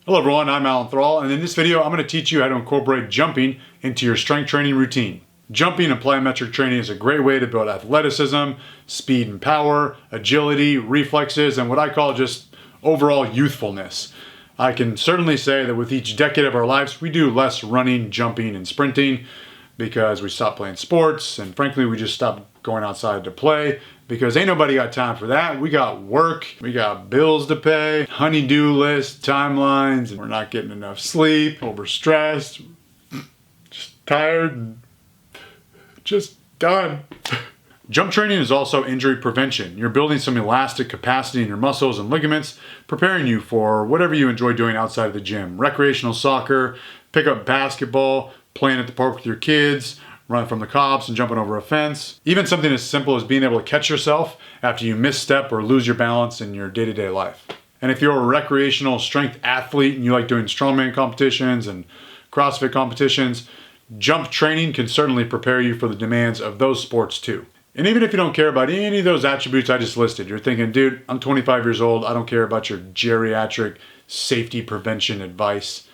Hello everyone, I'm Alan Thrall, and in this video I'm going to teach you how to incorporate jumping into your strength training routine. Jumping and plyometric training is a great way to build athleticism, speed and power, agility, reflexes, and what I call just overall youthfulness. I can certainly say that with each decade of our lives we do less running, jumping, and sprinting because we stopped playing sports, and frankly we just stopped going outside to play because ain't nobody got time for that. We got work, we got bills to pay, honey-do lists, timelines, and we're not getting enough sleep, overstressed, just tired, and just done. Jump training is also injury prevention. You're building some elastic capacity in your muscles and ligaments, preparing you for whatever you enjoy doing outside of the gym. Recreational soccer, pickup basketball, playing at the park with your kids, running from the cops and jumping over a fence. Even something as simple as being able to catch yourself after you misstep or lose your balance in your day-to-day life. And if you're a recreational strength athlete and you like doing strongman competitions and CrossFit competitions, jump training can certainly prepare you for the demands of those sports too. And even if you don't care about any of those attributes I just listed, you're thinking, dude, I'm 25 years old, I don't care about your geriatric safety prevention advice.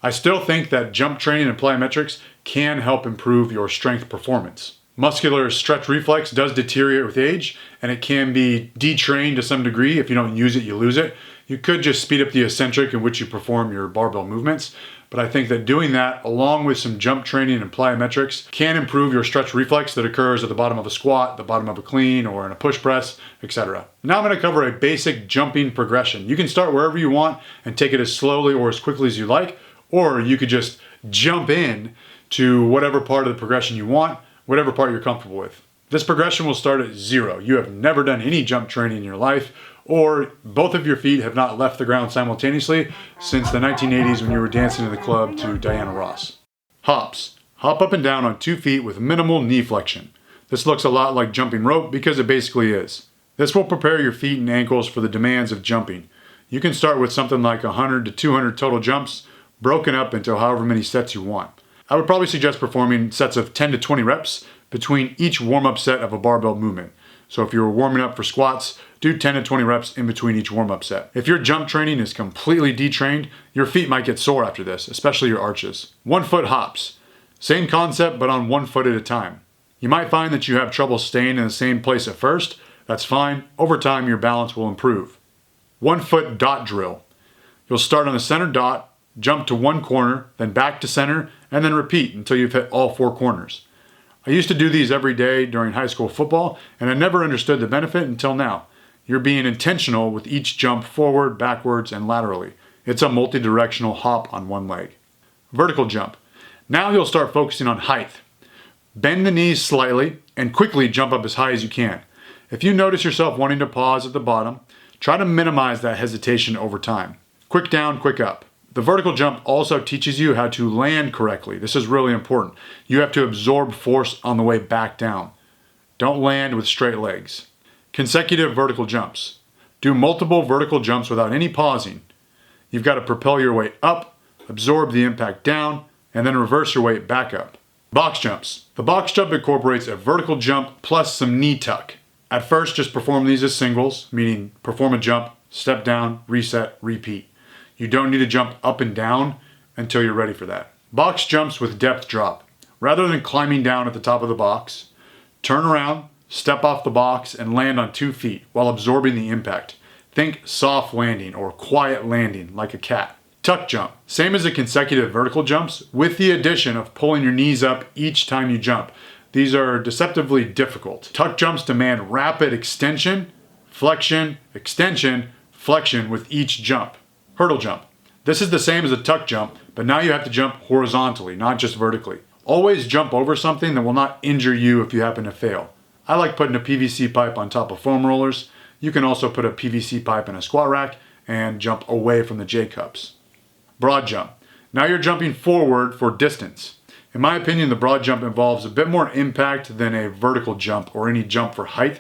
I still think that jump training and plyometrics can help improve your strength performance. Muscular stretch reflex does deteriorate with age, and it can be detrained to some degree. If you don't use it, you lose it. You could just speed up the eccentric in which you perform your barbell movements, but I think that doing that along with some jump training and plyometrics can improve your stretch reflex that occurs at the bottom of a squat, the bottom of a clean, or in a push press, etc. Now I'm going to cover a basic jumping progression. You can start wherever you want and take it as slowly or as quickly as you like, or you could just jump in to whatever part of the progression you want, whatever part you're comfortable with. This progression will start at 0. You have never done any jump training in your life, or both of your feet have not left the ground simultaneously since the 1980s when you were dancing in the club to Diana Ross. Hops. Hop up and down on 2 feet with minimal knee flexion. This looks a lot like jumping rope because it basically is. This will prepare your feet and ankles for the demands of jumping. You can start with something like 100 to 200 total jumps, broken up into however many sets you want. I would probably suggest performing sets of 10 to 20 reps between each warm-up set of a barbell movement. So if you're warming up for squats, do 10 to 20 reps in between each warm-up set. If your jump training is completely detrained, your feet might get sore after this, especially your arches. 1-foot hops. Same concept, but on 1 foot at a time. You might find that you have trouble staying in the same place at first. That's fine. Over time, your balance will improve. 1-foot dot drill. You'll start on the center dot, jump to one corner, then back to center, and then repeat until you've hit all 4 corners. I used to do these every day during high school football, and I never understood the benefit until now. You're being intentional with each jump forward, backwards, and laterally. It's a multi-directional hop on one leg. Vertical jump. Now you'll start focusing on height. Bend the knees slightly and quickly jump up as high as you can. If you notice yourself wanting to pause at the bottom, try to minimize that hesitation over time. Quick down, quick up. The vertical jump also teaches you how to land correctly. This is really important. You have to absorb force on the way back down. Don't land with straight legs. Consecutive vertical jumps. Do multiple vertical jumps without any pausing. You've got to propel your weight up, absorb the impact down, and then reverse your weight back up. Box jumps. The box jump incorporates a vertical jump plus some knee tuck. At first, just perform these as singles, meaning perform a jump, step down, reset, repeat. You don't need to jump up and down until you're ready for that. Box jumps with depth drop. Rather than climbing down at the top of the box, turn around, step off the box, and land on 2 feet while absorbing the impact. Think soft landing or quiet landing like a cat. Tuck jump. Same as the consecutive vertical jumps with the addition of pulling your knees up each time you jump. These are deceptively difficult. Tuck jumps demand rapid extension, flexion, extension, flexion with each jump. Hurdle jump. This is the same as a tuck jump, but now you have to jump horizontally, not just vertically. Always jump over something that will not injure you if you happen to fail. I like putting a PVC pipe on top of foam rollers. You can also put a PVC pipe in a squat rack and jump away from the J-cups. Broad jump. Now you're jumping forward for distance. In my opinion, the broad jump involves a bit more impact than a vertical jump or any jump for height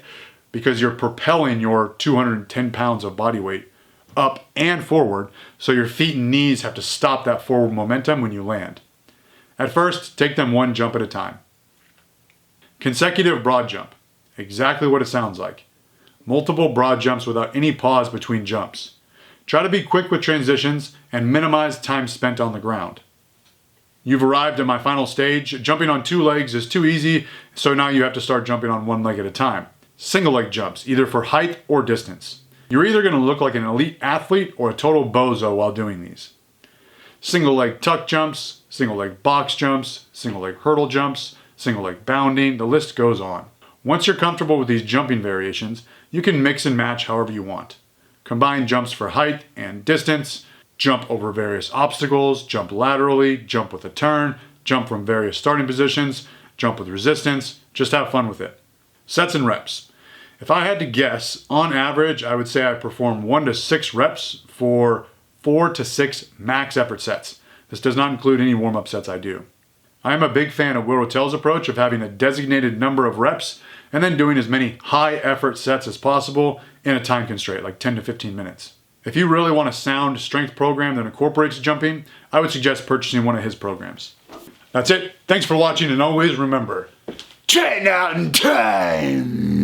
because you're propelling your 210 pounds of body weight up and forward, so your feet and knees have to stop that forward momentum when you land. At first, take them one jump at a time. Consecutive broad jump. Exactly what it sounds like. Multiple broad jumps without any pause between jumps. Try to be quick with transitions and minimize time spent on the ground. You've arrived at my final stage. Jumping on 2 legs is too easy, so now you have to start jumping on 1 leg at a time. Single leg jumps, either for height or distance. You're either going to look like an elite athlete or a total bozo while doing these. Single leg tuck jumps, single leg box jumps, single leg hurdle jumps, single leg bounding, the list goes on. Once you're comfortable with these jumping variations, you can mix and match however you want. Combine jumps for height and distance, jump over various obstacles, jump laterally, jump with a turn, jump from various starting positions, jump with resistance, just have fun with it. Sets and reps. If I had to guess, on average, I would say I perform 1 to 6 reps for 4 to 6 max effort sets. This does not include any warm-up sets I do. I am a big fan of Will Rotell's approach of having a designated number of reps and then doing as many high effort sets as possible in a time constraint, like 10 to 15 minutes. If you really want a sound strength program that incorporates jumping, I would suggest purchasing one of his programs. That's it. Thanks for watching, and always remember, train out in time!